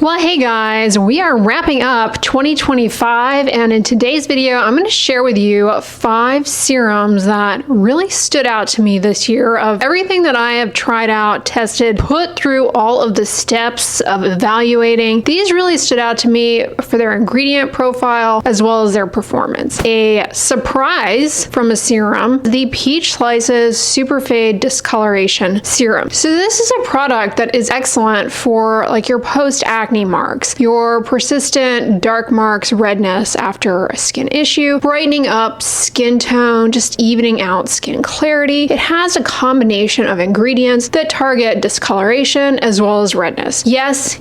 Well, hey guys, we are wrapping up 2025, and in today's video, I'm going to share with you 5 serums that really stood out to me this year. Of everything that I have tried out, tested, put through all of the steps of evaluating, these really stood out to me for their ingredient profile as well as their performance. A surprise from a serum, the Peach Slices Superfade Discoloration Serum. So this is a product that is excellent for like your post-acne marks, your persistent dark marks, redness after a skin issue, brightening up skin tone, just evening out skin clarity. It has a combination of ingredients that target discoloration as well as redness. Yes,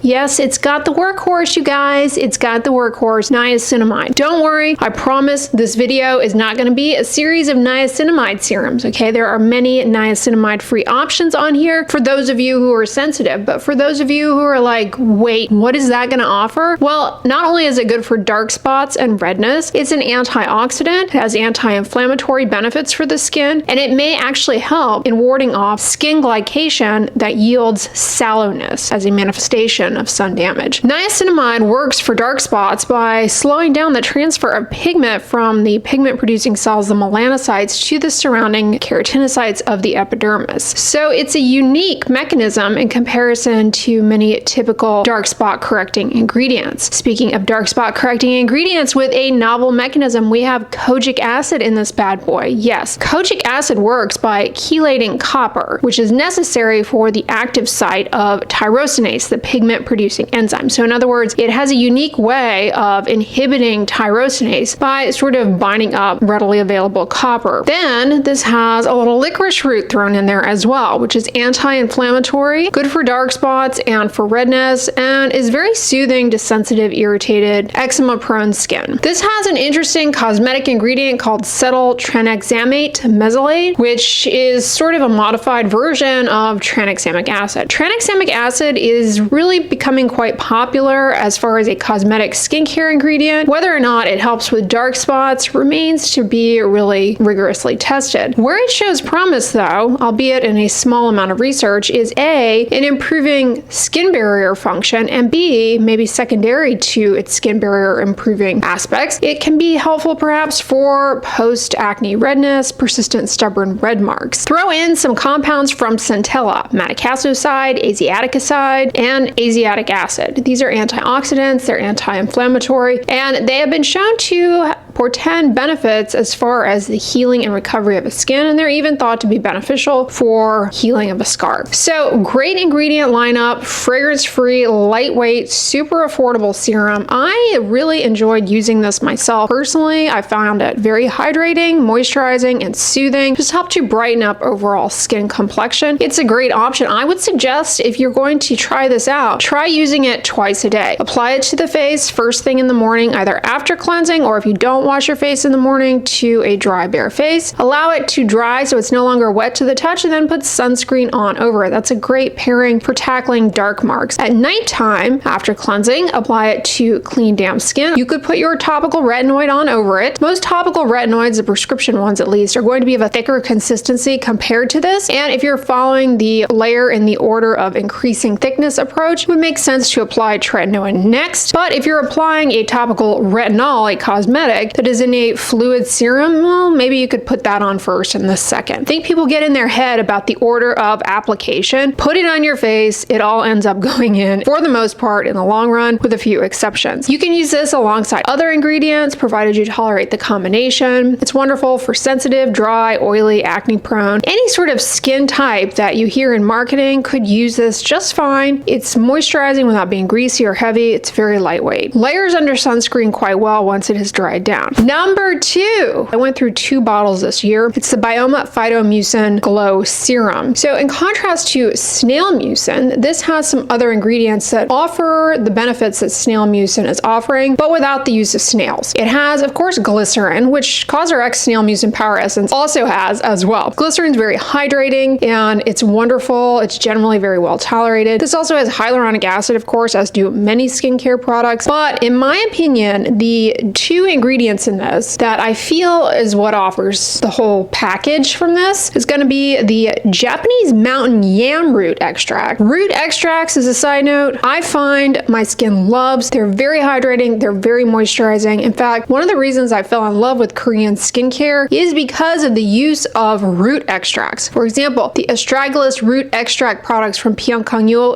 it's got the workhorse, you guys. It's got the workhorse, niacinamide. Don't worry, I promise this video is not going to be a series of niacinamide serums, okay? There are many niacinamide-free options on here for those of you who are sensitive, but for those of you who are like, wait, what is that going to offer? Well, not only is it good for dark spots and redness, it's an antioxidant, it has anti-inflammatory benefits for the skin, and it may actually help in warding off skin glycation that yields sallowness as a manifestation of sun damage. Niacinamide works for dark spots by slowing down the transfer of pigment from the pigment-producing cells, the melanocytes, to the surrounding keratinocytes of the epidermis. So it's a unique mechanism in comparison to many typical dark spot correcting ingredients. Speaking of dark spot correcting ingredients with a novel mechanism, we have kojic acid in this bad boy. Yes, kojic acid works by chelating copper, which is necessary for the active site of tyrosinase, the pigment producing enzyme. So in other words, it has a unique way of inhibiting tyrosinase by sort of binding up readily available copper. Then this has a little licorice root thrown in there as well, which is anti-inflammatory, good for dark spots and for redness, and is very soothing to sensitive, irritated, eczema-prone skin. This has an interesting cosmetic ingredient called cetyl tranexamate mesylate, which is sort of a modified version of tranexamic acid. Tranexamic acid is really becoming quite popular as far as a cosmetic skincare ingredient. Whether or not it helps with dark spots remains to be really rigorously tested. Where it shows promise, though, albeit in a small amount of research, is A, in improving skin barrier function, and B, maybe secondary to its skin barrier improving aspects, it can be helpful perhaps for post-acne redness, persistent stubborn red marks. Throw in some compounds from centella, madecassoside, asiaticoside, and asiatic acid. These are antioxidants, they're anti-inflammatory, and they have been shown to portend benefits as far as the healing and recovery of a skin, and they're even thought to be beneficial for healing of a scar. So great ingredient lineup, fragrance-free, lightweight, super affordable serum. I really enjoyed using this myself. Personally, I found it very hydrating, moisturizing, and soothing. Just helped to brighten up overall skin complexion. It's a great option. I would suggest if you're going to try this out, try using it twice a day. Apply it to the face first thing in the morning, either after cleansing or if you don't wash your face in the morning, to a dry bare face. Allow it to dry so it's no longer wet to the touch, and then put sunscreen on over it. That's a great pairing for tackling dark marks. At nighttime, after cleansing, apply it to clean, damp skin. You could put your topical retinoid on over it. Most topical retinoids, the prescription ones at least, are going to be of a thicker consistency compared to this, and if you're following the layer in the order of increasing thickness approach, it would make sense to apply tretinoin next. But if you're applying a topical retinol, a cosmetic, that is in a fluid serum, well, maybe you could put that on first and this second. I think people get in their head about the order of application. Put it on your face, it all ends up going in, for the most part, in the long run, with a few exceptions. You can use this alongside other ingredients, provided you tolerate the combination. It's wonderful for sensitive, dry, oily, acne-prone. Any sort of skin type that you hear in marketing could use this just fine. It's moisturizing without being greasy or heavy. It's very lightweight. Layers under sunscreen quite well once it has dried down. Number 2, I went through 2 bottles this year. It's the Byoma Phyto Mucin Glow Serum. So in contrast to snail mucin, this has some other ingredients that offer the benefits that snail mucin is offering, but without the use of snails. It has, of course, glycerin, which CosRx Snail Mucin Power Essence also has as well. Glycerin is very hydrating and it's wonderful. It's generally very well tolerated. This also has hyaluronic acid, of course, as do many skincare products. But in my opinion, the 2 ingredients ingredients in this that I feel is what offers the whole package from this is going to be the Japanese mountain yam root extract. Root extracts, as a side note, I find my skin loves. They're very hydrating. They're very moisturizing. In fact, one of the reasons I fell in love with Korean skincare is because of the use of root extracts. For example, the astragalus root extract products from Pyeongchang.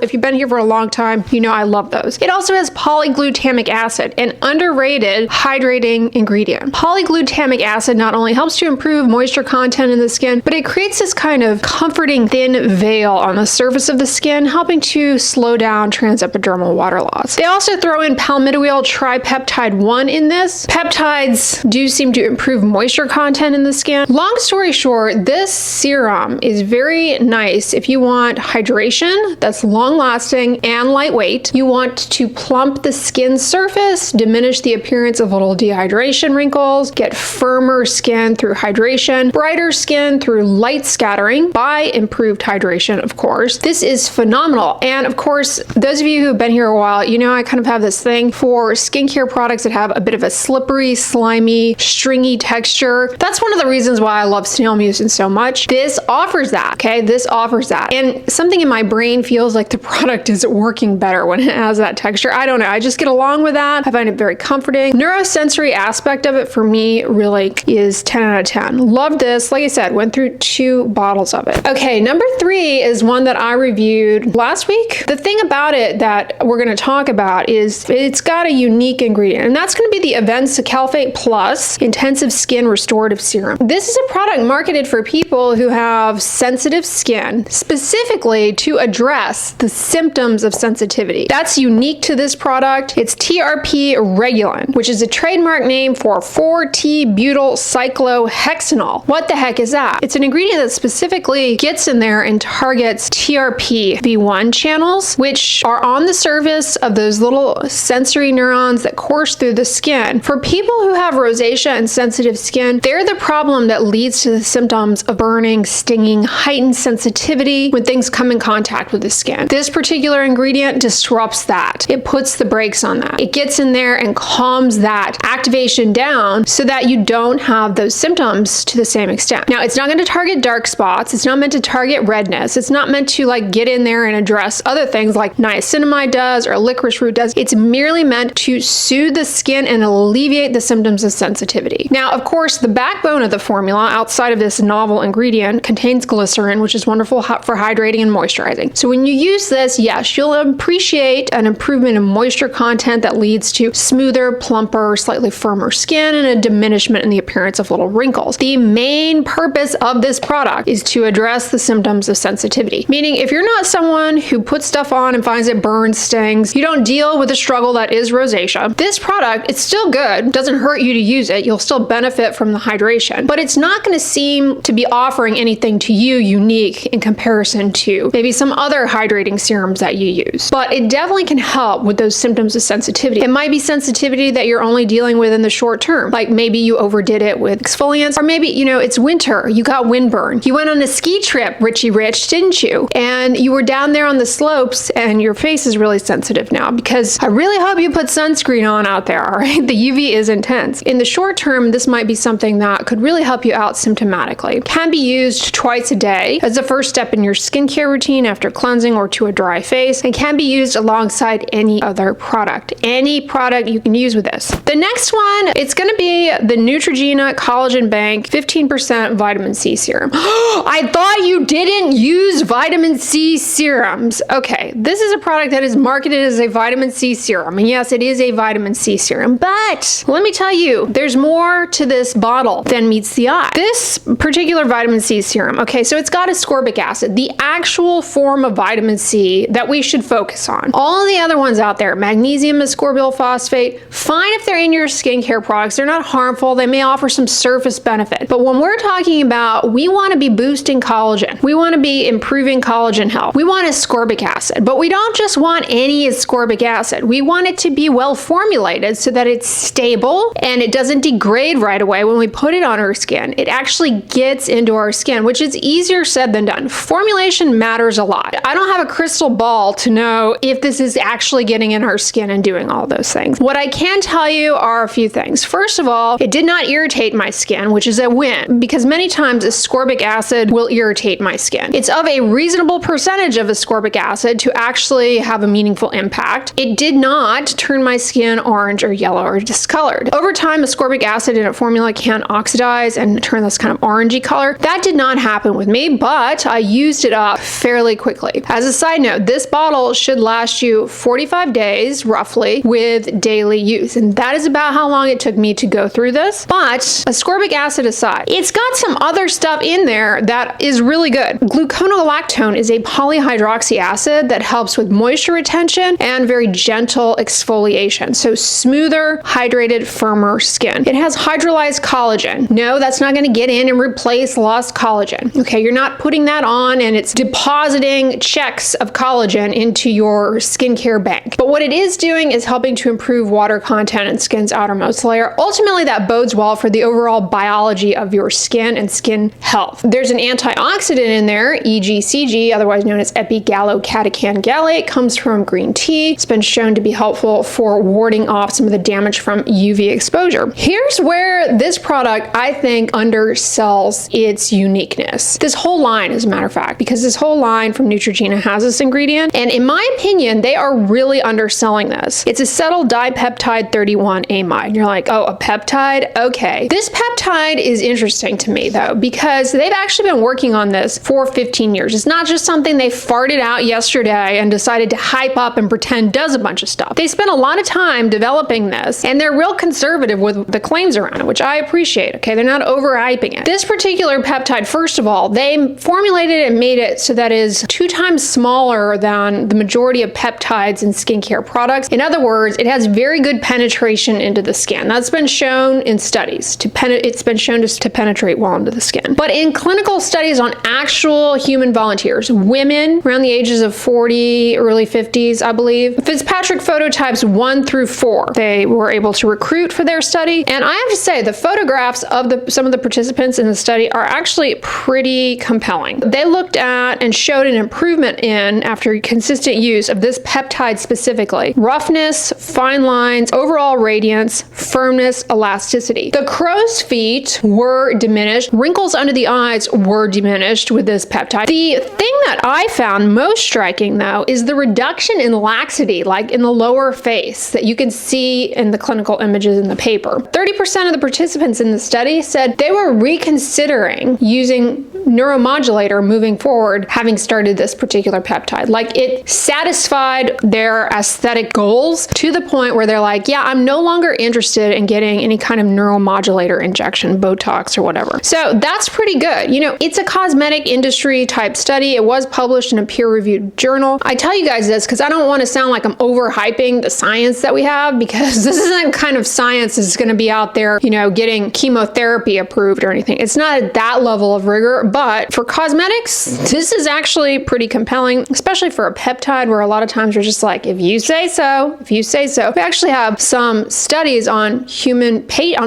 If you've been here for a long time, you know I love those. It also has polyglutamic acid, an underrated hydrating ingredient. Polyglutamic acid not only helps to improve moisture content in the skin, but it creates this kind of comforting thin veil on the surface of the skin, helping to slow down transepidermal water loss. They also throw in palmitoyl tripeptide 1 in this. Peptides do seem to improve moisture content in the skin. Long story short, this serum is very nice if you want hydration that's long lasting and lightweight. You want to plump the skin surface, diminish the appearance of little dehydration wrinkles, get firmer skin through hydration, brighter skin through light scattering by improved hydration, of course. This is phenomenal. And of course, those of you who have been here a while, you know I kind of have this thing for skincare products that have a bit of a slippery, slimy, stringy texture. That's one of the reasons why I love snail mucin so much. This offers that, okay? This offers that. And something in my brain feels like the product is working better when it has that texture. I don't know. I just get along with that. I find it very comforting. Neurosensory aspect of it for me really is 10 out of 10. Love this. Like I said, went through 2 bottles of it. Okay, number 3 is one that I reviewed last week. The thing about it that we're going to talk about is it's got a unique ingredient, and that's going to be the Avène Cicalfate Plus Intensive Skin Restorative Serum. This is a product marketed for people who have sensitive skin, specifically to address the symptoms of sensitivity. That's unique to this product. It's TRP Regulin, which is a trademark name for 4-T-butyl cyclohexanol. What the heck is that? It's an ingredient that specifically gets in there and targets TRPV1 channels, which are on the surface of those little sensory neurons that course through the skin. For people who have rosacea and sensitive skin, they're the problem that leads to the symptoms of burning, stinging, heightened sensitivity when things come in contact with the skin. This particular ingredient disrupts that. It puts the brakes on that. It gets in there and calms that activation down so that you don't have those symptoms to the same extent. Now, it's not going to target dark spots. It's not meant to target redness. It's not meant to like get in there and address other things like niacinamide does or licorice root does. It's merely meant to soothe the skin and alleviate the symptoms of sensitivity. Now, of course, the backbone of the formula outside of this novel ingredient contains glycerin, which is wonderful for hydrating and moisturizing. So when you use this, yes, you'll appreciate an improvement in moisture content that leads to smoother, plumper, slightly firmer skin and a diminishment in the appearance of little wrinkles. The main purpose of this product is to address the symptoms of sensitivity. Meaning, if you're not someone who puts stuff on and finds it burns, stings, you don't deal with the struggle that is rosacea, this product, it's still good, doesn't hurt you to use it, you'll still benefit from the hydration, but it's not going to seem to be offering anything to you unique in comparison to maybe some other hydrating serums that you use. But it definitely can help with those symptoms of sensitivity. It might be sensitivity that you're only dealing with in the short term, like maybe you overdid it with exfoliants, or maybe, you know, it's winter, you got windburn. You went on a ski trip, Richie Rich, didn't you? And you were down there on the slopes and your face is really sensitive now, because I really hope you put sunscreen on out there, all right? The UV is intense. In the short term, this might be something that could really help you out symptomatically. It can be used twice a day as a first step in your skincare routine after cleansing or to a dry face, and can be used alongside any other product. Any product you can use with this. The next one, it's going to be the Neutrogena Collagen Bank 15% Vitamin C Serum. I thought you didn't use vitamin C serums. Okay, this is a product that is marketed as a vitamin C serum, and yes, it is a vitamin C serum, but let me tell you, there's more to this bottle than meets the eye. This particular vitamin C serum, okay, so it's got ascorbic acid, the actual form of vitamin C that we should focus on. All the other ones out there, magnesium ascorbyl phosphate, fine if they're in your skincare products, they're not harmful, they may offer some surface benefit, but when we're talking about, we want to be boosting collagen, we want to be improving collagen health, we want ascorbic acid, but we don't just want any ascorbic acid, we want it to be well formulated so that it's stable and it doesn't degrade right away when we put it on our skin. It actually gets into our skin, which is easier said than done. Formulation matters a lot. I don't have a crystal ball to know if this is actually getting in our skin and doing all those things. What I can can tell you are a few things. First of all, it did not irritate my skin, which is a win, because many times ascorbic acid will irritate my skin. It's of a reasonable percentage of ascorbic acid to actually have a meaningful impact. It did not turn my skin orange or yellow or discolored. Over time, ascorbic acid in a formula can oxidize and turn this kind of orangey color. That did not happen with me, but I used it up fairly quickly. As a side note, this bottle should last you 45 days roughly with daily use, and that is about how long it took me to go through this. But ascorbic acid aside, it's got some other stuff in there that is really good. Gluconolactone is a polyhydroxy acid that helps with moisture retention and very gentle exfoliation, so smoother, hydrated, firmer skin. It has hydrolyzed collagen. No, that's not going to get in and replace lost collagen. Okay, you're not putting that on and it's depositing checks of collagen into your skincare bank. But what it is doing is helping to improve water content in skin's outermost layer. Ultimately, that bodes well for the overall biology of your skin and skin health. There's an antioxidant in there, EGCG, otherwise known as epigallocatechan gallate, comes from green tea. It's been shown to be helpful for warding off some of the damage from UV exposure. Here's where this product, I think, undersells its uniqueness. This whole line, as a matter of fact, because this whole line from Neutrogena has this ingredient, and in my opinion, they are really underselling this. It's acetyl dipeptide 31 amide. You're like, oh, a peptide? Okay. This peptide is interesting to me, though, because they've actually been working on this for 15 years. It's not just something they farted out yesterday and decided to hype up and pretend does a bunch of stuff. They spent a lot of time developing this, and they're real conservative with the claims around it, which I appreciate. Okay, they're not overhyping it. This particular peptide, first of all, they formulated it and made it so that it is 2 times smaller than the majority of peptides in skincare products. In other words, it has very good penetration into the skin. That's been shown in studies. It's been shown to penetrate well into the skin. But in clinical studies on actual human volunteers, women around the ages of 40, early 50s, I believe, Fitzpatrick phototypes 1 through 4, they were able to recruit for their study. And I have to say, the photographs of some of the participants in the study are actually pretty compelling. They looked at and showed an improvement in, after consistent use of this peptide specifically, roughness, fine lines, overall radiance, firmness, elasticity. The crow's feet were diminished. Wrinkles under the eyes were diminished with this peptide. The thing that I found most striking, though, is the reduction in laxity, like in the lower face, that you can see in the clinical images in the paper. 30% of the participants in the study said they were reconsidering using neuromodulator moving forward, having started this particular peptide. Like, it satisfied their aesthetic goals to the point where they're like, yeah, I'm no longer interested in getting any kind of neuromodulator injection, Botox or whatever. So that's pretty good. You know, it's a cosmetic industry type study. It was published in a peer-reviewed journal. I tell you guys this because I don't want to sound like I'm overhyping the science that we have, because this isn't kind of science that's going to be out there, you know, getting chemotherapy approved or anything. It's not at that level of rigor, but for cosmetics, this is actually pretty compelling, especially for a peptide where a lot of times we're just like, if you say so, if you say so. We actually have some studies on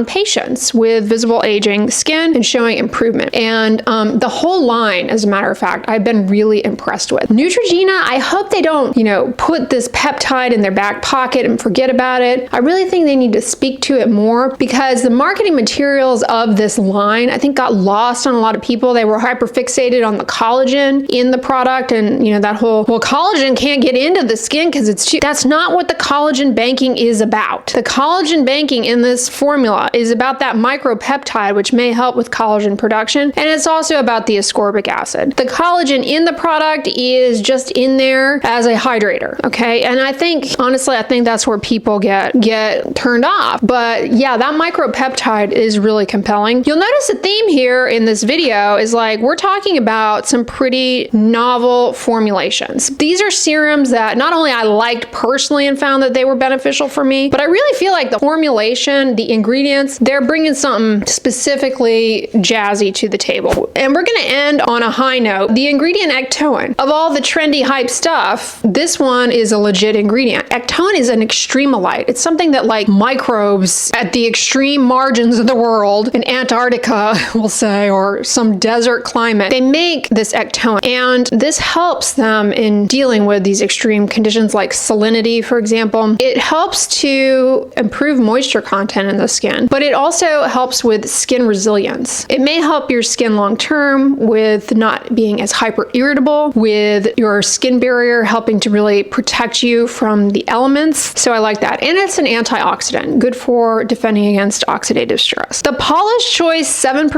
patients with visible aging skin and showing improvement. And the whole line, as a matter of fact, I've been really impressed with. Neutrogena, I hope they don't, you know, put this peptide in their back pocket and forget about it. I really think they need to speak to it more, because the marketing materials of this line, I think, got lost on a lot of people. They were hyper fixated on the collagen in the product, and, you know, that whole, well, collagen can't get into the skin because it's too. That's not what the collagen banking is about. The collagen banking in this formula is about that micropeptide, which may help with collagen production, and it's also about the ascorbic acid. The collagen in the product is just in there as a hydrator, okay? And I think, honestly, I think that's where people get turned off. But yeah, that micropeptide is really compelling. You'll notice the theme here in this video is like, we're talking about some pretty novel formulations. These are serums that not only I liked personally and found that they were beneficial for me, but I really feel like the formulation, the ingredients, they're bringing something specifically jazzy to the table. And we're going to end on a high note. The ingredient Ectoin, of all the trendy hype stuff, this one is a legit ingredient. Ectoin is an extremolite. It's something that, like, microbes at the extreme margins of the world, in Antarctica, we'll say, or some desert climate, they make this Ectoin, and this helps them in dealing with these extreme conditions like salinity, for example. It helps to to improve moisture content in the skin, but it also helps with skin resilience. It may help your skin long term with not being as hyper irritable, with your skin barrier helping to really protect you from the elements. So I like that. And it's an antioxidant, good for defending against oxidative stress. The Paula's Choice 7%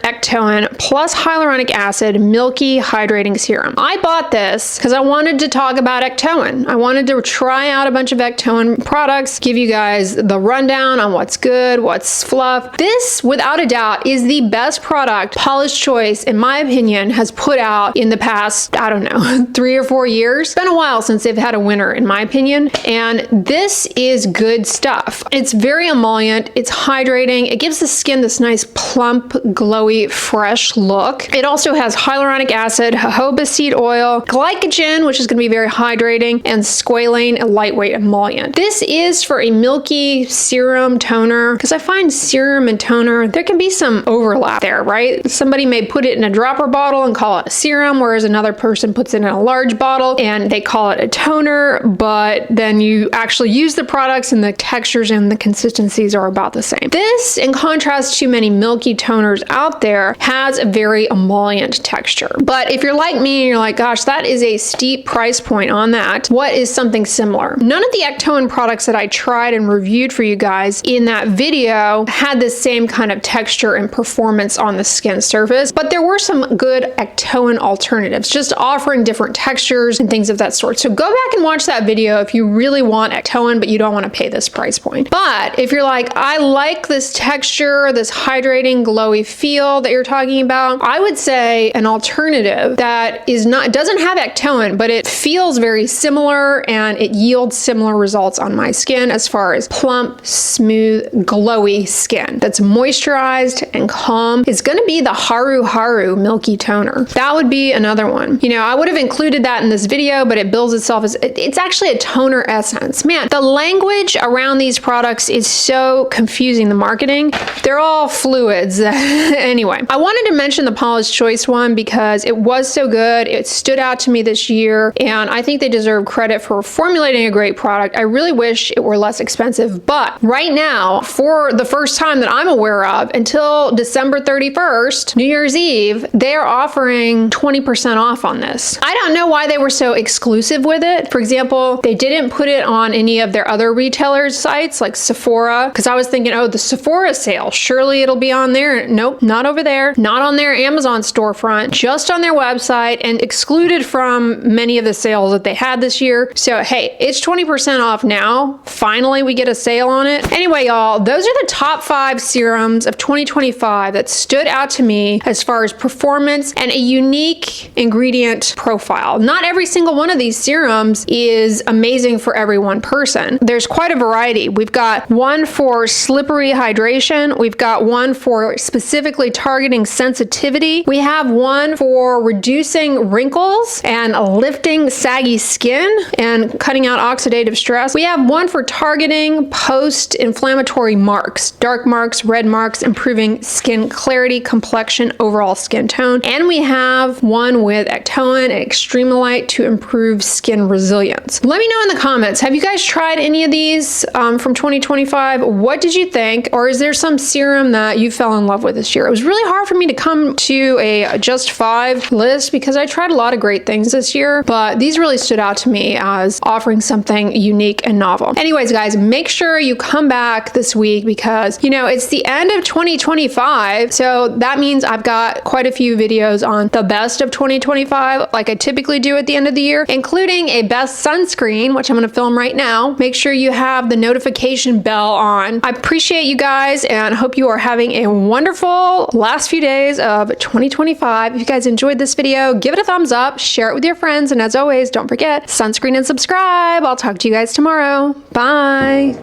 Ectoin plus hyaluronic acid Milky Hydrating Serum. I bought this because I wanted to talk about Ectoin. I wanted to try out a bunch of Ectoin products, give you guys the rundown on what's good, what's fluff. This, without a doubt, is the best product Paula's Choice, in my opinion, has put out in the past, I don't know, 3 or 4 years. It's been a while since they've had a winner, in my opinion, and this is good stuff. It's very emollient, it's hydrating, it gives the skin this nice plump, glowy, fresh look. It also has hyaluronic acid, jojoba seed oil, glycogen, which is going to be very hydrating, and squalane, a lightweight emollient. This is for a milky serum toner, because I find serum and toner, there can be some overlap there, right? Somebody may put it in a dropper bottle and call it a serum, whereas another person puts it in a large bottle and they call it a toner, but then you actually use the products and the textures and the consistencies are about the same. This, in contrast to many milky toners out there, has a very emollient texture. But if you're like me and you're like, gosh, that is a steep price point on that, what is something similar? None of the Ectoin products that I tried and reviewed for you guys in that video had the same kind of texture and performance on the skin surface, but there were some good Ectoin alternatives, just offering different textures and things of that sort. So go back and watch that video if you really want Ectoin, but you don't want to pay this price point. But if you're like, I like this texture, this hydrating, glowy feel that you're talking about, I would say an alternative that doesn't have Ectoin, but it feels very similar and it yields similar results on my skin as far as plump, smooth, glowy skin that's moisturized and calm, is going to be the Haru Haru Milky Toner. That would be another one. You know, I would have included that in this video, but it bills itself as, it's actually a toner essence. Man, the language around these products is so confusing, the marketing. They're all fluids. Anyway, I wanted to mention the Paula's Choice one because it was so good. It stood out to me this year, and I think they deserve credit for formulating a great product. I really wish it were less expensive, but right now, for the first time that I'm aware of, until December 31st, New Year's Eve, they are offering 20% off on this. I don't know why they were so exclusive with it. For example, they didn't put it on any of their other retailers' sites like Sephora, because I was thinking, oh, the Sephora sale, surely it'll be on there. Nope, not over there. Not on their Amazon storefront, just on their website, and excluded from many of the sales that they had this year. So hey, it's 20% off now. Finally, we get a sale on it. Anyway, y'all, those are the top 5 serums of 2025 that stood out to me as far as performance and a unique ingredient profile. Not every single one of these serums is amazing for every one person. There's quite a variety. We've got one for slippery hydration. We've got one for specifically targeting sensitivity. We have one for reducing wrinkles and lifting saggy skin and cutting out oxidative stress. We have one for targeting post-inflammatory marks, dark marks, red marks, improving skin clarity, complexion, overall skin tone. And we have one with Ectoin and Extremolite to improve skin resilience. Let me know in the comments, have you guys tried any of these from 2025? What did you think? Or is there some serum that you fell in love with this year? It was really hard for me to come to a just 5 list because I tried a lot of great things this year, but these really stood out to me as offering something unique and novel. Anyways, guys, make sure you come back this week because, you know, it's the end of 2025. So that means I've got quite a few videos on the best of 2025, like I typically do at the end of the year, including a best sunscreen, which I'm going to film right now. Make sure you have the notification bell on. I appreciate you guys and hope you are having a wonderful last few days of 2025. If you guys enjoyed this video, give it a thumbs up, share it with your friends, and as always, don't forget, sunscreen and subscribe. I'll talk to you guys tomorrow. Bye.